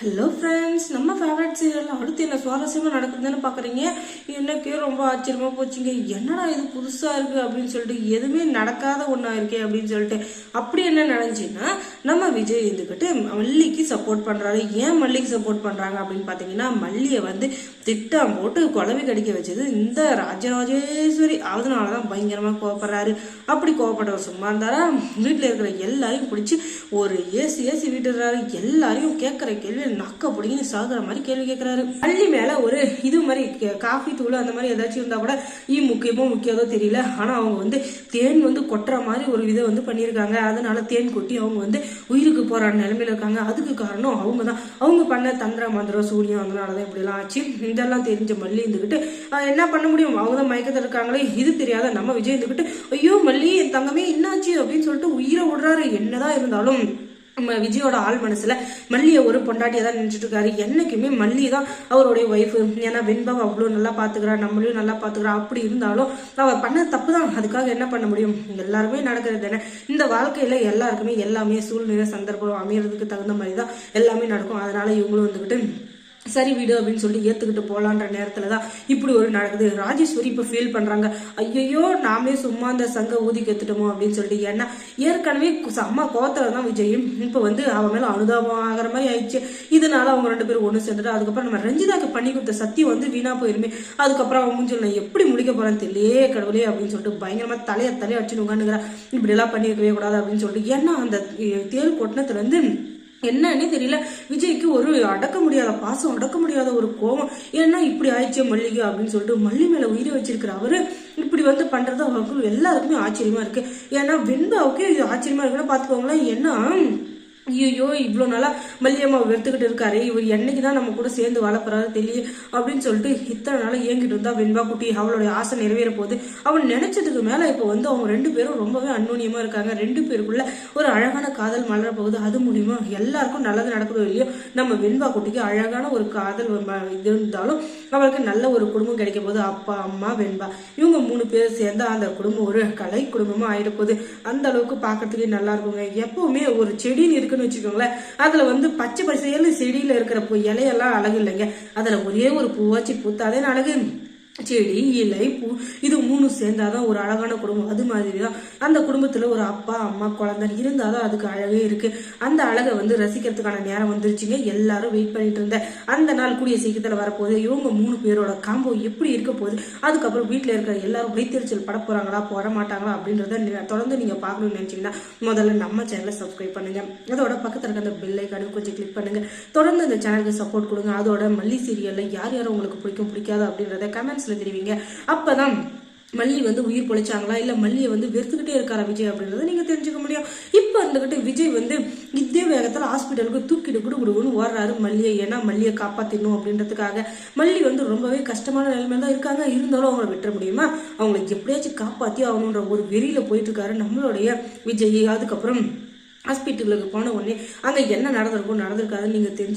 Hello friends, நம்ம favourite serial அடுத்து என்ன சுவாரஸ்யமாக நடக்குதுன்னு பார்க்குறீங்க. எனக்கே ரொம்ப ஆச்சரியமாக போச்சுங்க. என்னடா இது புதுசாக இருக்குது அப்படின்னு சொல்லிட்டு, எதுவுமே நடக்காத ஒன்றா இருக்கே அப்படின்னு சொல்லிட்டு. அப்படி என்ன நடந்துச்சுன்னா, நம்ம விஜய் இருந்துக்கிட்டு மல்லிக்கு சப்போர்ட் பண்ணுறாரு. ஏன் மல்லிக்கு சப்போர்ட் பண்ணுறாங்க அப்படின்னு பார்த்தீங்கன்னா, மல்லியை வந்து திட்டம் போட்டு குழவி கடிக்க வச்சது இந்த ராஜராஜேஸ்வரி. அதனால தான் பயங்கரமாக கோவப்படுறாரு. அப்படி கோவப்பட்டவர் சும்மா இருந்தாரா, வீட்டில் இருக்கிற எல்லாரையும் பிடிச்சி ஒரு ஏசி விட்டுறாரு. எல்லாரையும் கேட்குற கேள்வி நக்க பிடிங்கன்னு சாகுற மாதிரி கேள்வி கேட்கிறாரு. பள்ளி மேல ஒரு இது மாதிரி காஃபி தூள் அந்த மாதிரி ஏதாச்சும் இருந்தா கூட முக்கியதோ தெரியல. ஆனா அவங்க வந்து தேன் வந்து கொட்டுற மாதிரி ஒரு இதை வந்து பண்ணியிருக்காங்க. அதனால தேன் கொட்டி அவங்க வந்து உயிருக்கு போற நிலைமையில இருக்காங்க. அதுக்கு காரணம் அவங்க தான். அவங்க பண்ண தந்திர மந்திரம் சூனியம், அதனாலதான் இப்படி எல்லாம் ஆச்சு. இதெல்லாம் தெரிஞ்ச மல்லி இருந்துகிட்டு என்ன பண்ண முடியும், அவங்க தான் மயக்கத்தில் இருக்காங்களே. இது தெரியாத நம்ம விஜய் இருந்துகிட்டு ஐயோ மல்லி என் தங்கமே என்னாச்சு அப்படின்னு சொல்லிட்டு உயிரை விடுறாரு. என்னதான் இருந்தாலும் நம்ம விஜயோட ஆள் மனசுல மல்லியை ஒரு பொண்டாட்டியா தான் நினைச்சிட்டு இருக்காரு. என்னைக்குமே மல்லி தான் அவருடைய ஒய்ஃபு. ஏன்னா வெண்பாவை அவ்வளோ நல்லா பாத்துக்கிறா, நம்மளையும் நல்லா பாத்துக்கிறா. அப்படி இருந்தாலும் அவ பண்ண தப்பு தான். அதுக்காக என்ன பண்ண முடியும், எல்லாருமே நடக்கிறது தானே. இந்த வாழ்க்கையில எல்லாருக்குமே எல்லாமே சூழ்நிலை சந்தர்ப்பம் அமையறதுக்கு தகுந்த மாதிரி தான் எல்லாமே நடக்கும். அதனால இவங்களும் வந்துகிட்டு சரி வீடு அப்படின்னு சொல்லி ஏத்துக்கிட்டு போலான்ற நேரத்துல தான் இப்படி ஒரு நடக்குது. ராஜேஸ்வரி இப்ப ஃபீல் பண்றாங்க, ஐயோ நாமே சும்மா அந்த சங்க ஊதி கத்துட்டோமோ அப்படின்னு சொல்லிட்டு. ஏன்னா ஏற்கனவே அம்மா கோவத்துல தான் விஜயும் இப்ப வந்து அவன் மேல அனுதாபம் ஆகிற மாதிரி ஆயிடுச்சு. இதனால அவங்க ரெண்டு பேரும் ஒண்ணு சேர்ந்துட்டு அதுக்கப்புறம் நம்ம ரஞ்சிதாக்கு பண்ணி கொடுத்த சத்தியம் வந்து வீணா போயிருமே. அதுக்கப்புறம் அவன் மூஞ்சில் நான் எப்படி முடிக்க போறேன்னு தெரியலையே கடவுளே அப்படின்னு சொல்லிட்டு பயங்கரமா தலையை அடிச்சுன்னு உட்காந்துக்கிறா. இப்படி எல்லாம் பண்ணிருக்கவே கூடாது அப்படின்னு சொல்லிட்டு. ஏன்னா அந்த தேல் கொட்டினத்துல இருந்து என்னன்னே தெரியல, விஜய்க்கு ஒரு அடக்க முடியாத பாசம், அடக்க முடியாத ஒரு கோபம். ஏன்னா இப்படி ஆயிடுச்சு மல்லிகை அப்படின்னு சொல்லிட்டு மல்லி மேல உயிரை வச்சிருக்கிற அவரு இப்படி வந்து பண்றது அவருக்கு எல்லாருக்குமே ஆச்சரியமா இருக்கு. ஏன்னா வெண்பாவுக்கு இது ஆச்சரியமா இருக்குன்னு பாத்துக்கோங்களேன். ஏன்னா ஐயோ இவ்வளோ நாளா மல்லியம்மா வெறுத்துக்கிட்டு இருக்காரு, இவர் என்னைக்குதான் நம்ம கூட சேர்ந்து வாழப்போறாரு தெரியும் அப்படின்னு சொல்லிட்டு இத்தனை நாளா ஏங்கிட்டு இருந்தா வெண்பா குட்டி. அவளுடைய ஆசை நிறைவேற போகுது. அவன் நினைச்சதுக்கு மேல இப்போ வந்து அவங்க ரெண்டு பேரும் ரொம்பவே அந்நுன்யமா இருக்காங்க. ரெண்டு பேருக்குள்ள ஒரு அழகான காதல் மலர போகுது. அது மூலியமா எல்லாருக்கும் நல்லது நடக்குதோ இல்லையோ, நம்ம வெண்பா குட்டிக்கு அழகான ஒரு காதல் இது இருந்தாலும் அவளுக்கு நல்ல ஒரு குடும்பம் கிடைக்க போகுது. அப்பா அம்மா வெண்பா இவங்க மூணு பேர் சேர்ந்தா அந்த குடும்பம் ஒரு கலை குடும்பமா ஆயிட போகுது. அந்த அளவுக்கு பாக்கிறதுக்கே நல்லா இருக்குங்க. எப்பவுமே ஒரு செடின்னு இருக்கு வச்சுக்கோங்களேன், அதுல வந்து பச்சை பசேல்னு செடியில இருக்கிற இலையெல்லாம் அழகு இல்லைங்க. அதுல ஒரே ஒரு பூவாச்சி பூத்தாதே அழகு. செடி இலை பூ இது மூணு சேர்ந்தாதான் ஒரு அழகான குடும்பம். அது மாதிரிதான் அந்த குடும்பத்துல ஒரு அப்பா அம்மா குழந்தை இருந்தாதான் அதுக்கு அழகே இருக்கு. அந்த அழகை வந்து ரசிக்கிறதுக்கான நேரம் வந்துருச்சுங்க. எல்லாரும் வெயிட் பண்ணிட்டு இருந்த அந்த நாள் கூடிய சீக்கிரத்துல வரப்போகுது. இவங்க மூணு பேரோட காம்போ எப்படி இருக்க போகுது, அதுக்கப்புறம் வீட்டுல இருக்கிற எல்லாரும் வைத்தறிச்சல் பட போறாங்களா போட மாட்டாங்களா அப்படின்றத தொடர்ந்து நீங்க பாக்கணும்னு நினைச்சீங்கன்னா முதல்ல நம்ம சேனலை சப்ஸ்கிரைப் பண்ணுங்க. அதோட பக்கத்துல இருக்க அந்த பெல் ஐக்கானும் கொஞ்சம் கிளிக் பண்ணுங்க. தொடர்ந்து இந்த சேனலுக்கு சப்போர்ட் கொடுங்க. அதோட மல்லி சீரியல்ல யார் யாரும் உங்களுக்கு பிடிக்காது அப்படின்றத கமெண்ட்ஸ்ல தெரிவிங்க. அப்பதான் மல்லி வந்து உயிர் பொழைச்சாங்களா இல்ல மல்லியை வந்து வெறுத்துக்கிட்டே இருக்காரா விஜய் அப்படின்றத நீங்க தெரிஞ்சுக்க முடியும். இப்ப இருந்துகிட்டு விஜய் வந்து இதே வேகத்துல ஹாஸ்பிட்டலுக்கு தூக்கிட்டு குடுகுடுன்னு ஓடுறாரு மல்லியை. ஏன்னா மல்லியை காப்பாத்திடணும் அப்படின்றதுக்காக. மல்லி வந்து ரொம்பவே கஷ்டமான நிலைமையில தான் இருக்காங்க. இருந்தாலும் அவங்களை விட்டுற முடியுமா, அவங்களை எப்படியாச்சும் காப்பாத்தி ஆகணுன்ற ஒரு வெறியில போயிட்டு இருக்காரு நம்மளுடைய விஜய். அதுக்கப்புறம் ஹாஸ்பிட்டலுக்கு போன உடனே அங்க என்ன நடந்திருக்காதுன்னு நீங்க தெரிஞ்சு